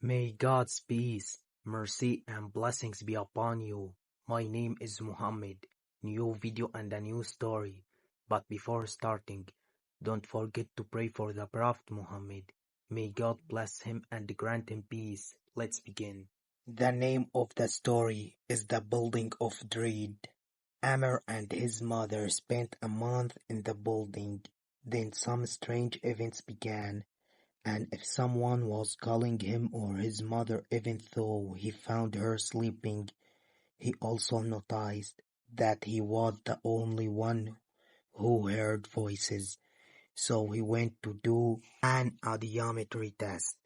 May God's peace, mercy and blessings be upon you. My name is Muhammad. New video and a new story. But before starting, don't forget to pray for the Prophet Muhammad. May God bless him and grant him peace. Let's begin. The name of the story is The Building of Dread. Amr and his mother spent a month in the building. Then some strange events began. And if someone was calling him or his mother even though he found her sleeping, he also noticed that he was the only one who heard voices. So he went to do an audiometry test,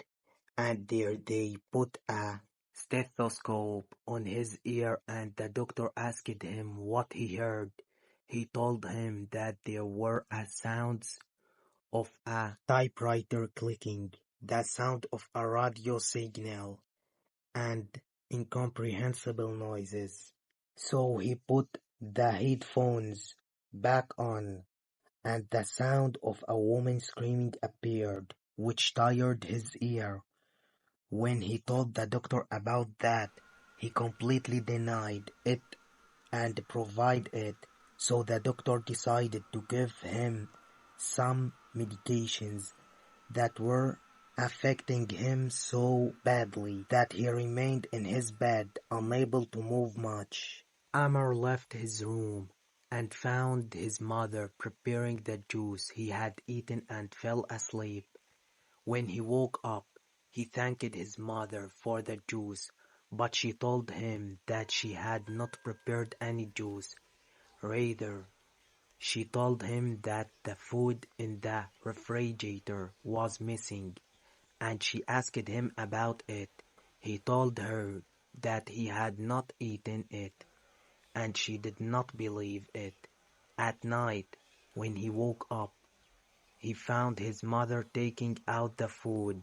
and there they put a stethoscope on his ear and the doctor asked him what he heard. He told him that there were sounds of a typewriter clicking, the sound of a radio signal, and incomprehensible noises. So he put the headphones back on, and the sound of a woman screaming appeared, which tired his ear. When he told the doctor about that, he completely denied it and provided it. So the doctor decided to give him some medications that were affecting him so badly that he remained in his bed, unable to move much. Amr left his room and found his mother preparing the juice he had eaten and fell asleep. When he woke up, he thanked his mother for the juice, but she told him that she had not prepared any juice. Rather, she told him that the food in the refrigerator was missing, and she asked him about it. He told her that he had not eaten it, and she did not believe it. At night, when he woke up, he found his mother taking out the food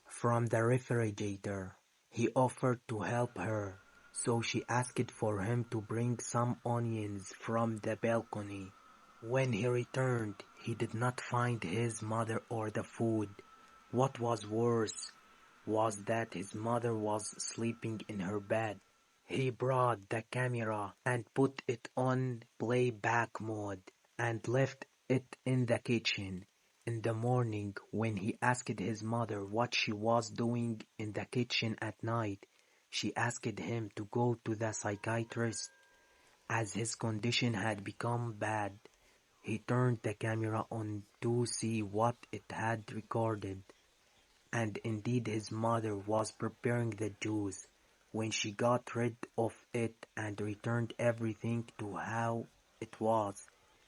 from the refrigerator. He offered to help her, so she asked for him to bring some onions from the balcony. When he returned, he did not find his mother or the food. What was worse was that his mother was sleeping in her bed. He brought the camera and put it on playback mode and left it in the kitchen. In the morning, when he asked his mother what she was doing in the kitchen at night, she asked him to go to the psychiatrist as his condition had become bad. He turned the camera on to see what it had recorded, and indeed his mother was preparing the juice. When she got rid of it and returned everything to how it was,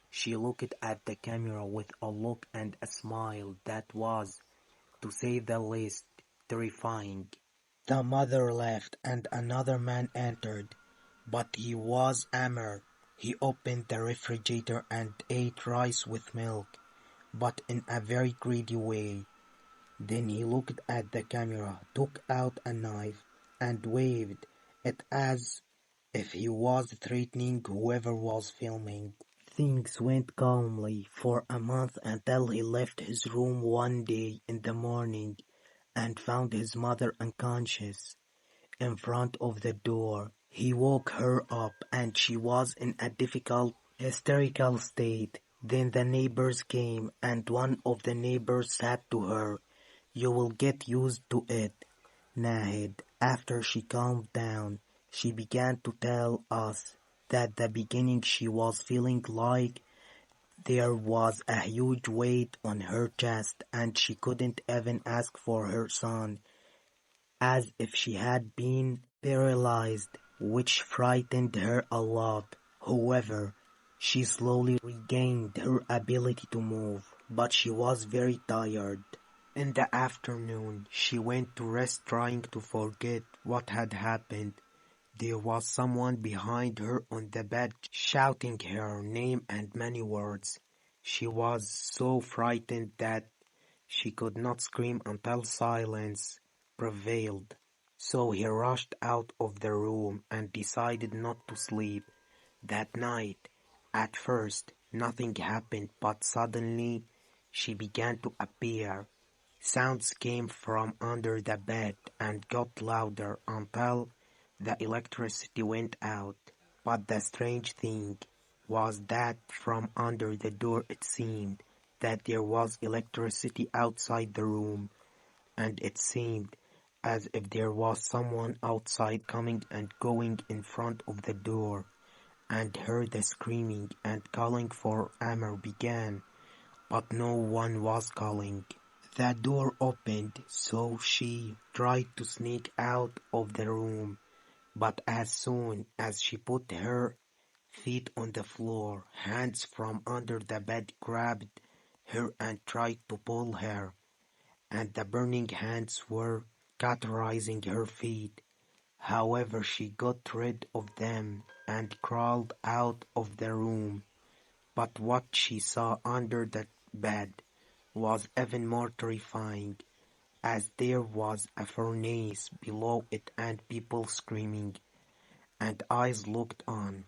she looked at the camera with a look and a smile that was, to say the least, terrifying. The mother left and another man entered, but he was Amr. He opened the refrigerator and ate rice with milk, but in a very greedy way. Then he looked at the camera, took out a knife, and waved it as if he was threatening whoever was filming. Things went calmly for a month until he left his room one day in the morning and found his mother unconscious in front of the door. He woke her up and she was in a difficult, hysterical state. Then the neighbors came and one of the neighbors said to her, "You will get used to it, Nahid." After she calmed down, she began to tell us that at the beginning she was feeling like there was a huge weight on her chest and she couldn't even ask for her son, as if she had been paralyzed, which frightened her a lot. However, she slowly regained her ability to move, but she was very tired. In the afternoon, she went to rest trying to forget what had happened. There was someone behind her on the bed shouting her name and many words. She was so frightened that she could not scream until silence prevailed. So he rushed out of the room and decided not to sleep that night. At first, nothing happened, but suddenly she began to appear. Sounds came from under the bed and got louder until the electricity went out. But the strange thing was that from under the door it seemed that there was electricity outside the room, and it seemed as if there was someone outside coming and going in front of the door, and her the screaming and calling for Amr began, but no one was calling. The door opened, so she tried to sneak out of the room, but as soon as she put her feet on the floor, hands from under the bed grabbed her and tried to pull her, and the burning hands were cauterizing her feet. However, she got rid of them and crawled out of the room. But what she saw under the bed was even more terrifying, as there was a furnace below it and people screaming, and eyes looked on,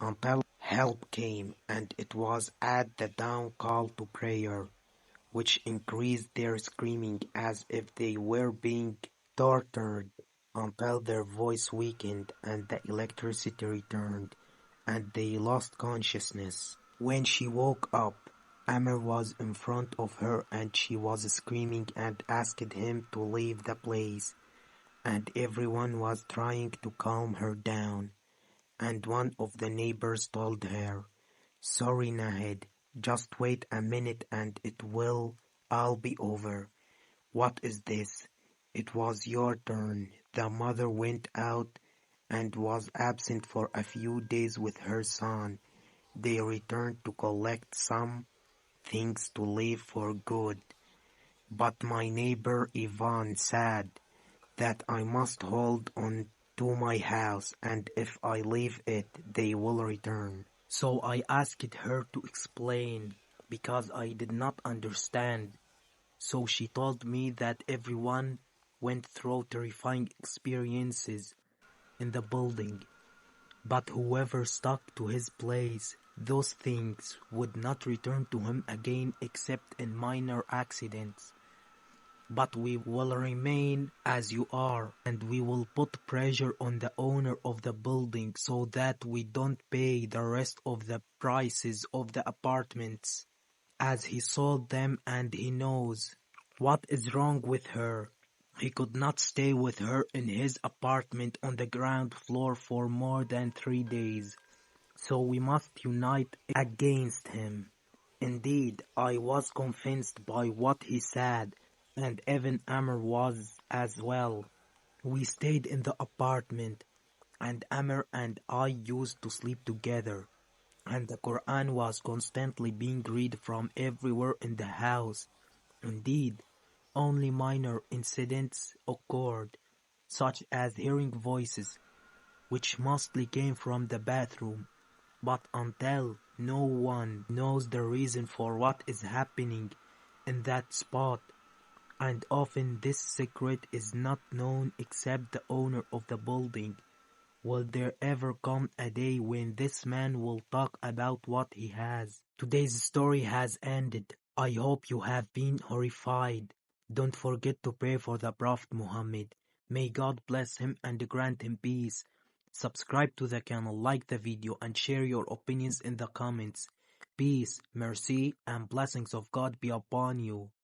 until help came, and it was at the dawn call to prayer, which increased their screaming as if they were being tortured, until their voice weakened and the electricity returned, and they lost consciousness. When she woke up, Amr was in front of her and she was screaming and asked him to leave the place, and everyone was trying to calm her down, and one of the neighbors told her, "Sorry, Nahid, just wait a minute and it will all be over." "What is this?" "It was your turn." The mother went out and was absent for a few days with her son. They returned to collect some things to leave for good. But my neighbor Ivan said that I must hold on to my house, and if I leave it, they will return. So I asked her to explain, because I did not understand. So she told me that everyone went through terrifying experiences in the building, but whoever stuck to his place, those things would not return to him again except in minor accidents. But we will remain as you are, and we will put pressure on the owner of the building so that we don't pay the rest of the prices of the apartments, as he sold them, and he knows what is wrong with her. He could not stay with her in his apartment on the ground floor for more than 3 days, so we must unite against him. Indeed, I was convinced by what he said, and even Amr was as well. We stayed in the apartment, and Amr and I used to sleep together, and the Quran was constantly being read from everywhere in the house. Indeed, only minor incidents occurred, such as hearing voices, which mostly came from the bathroom, but until no one knows the reason for what is happening in that spot, and often this secret is not known except the owner of the building, will there ever come a day when this man will talk about what he has? Today's story has ended. I hope you have been horrified. Don't forget to pray for the Prophet Muhammad. May God bless him and grant him peace. Subscribe to the channel, like the video, and share your opinions in the comments. Peace, mercy, and blessings of God be upon you.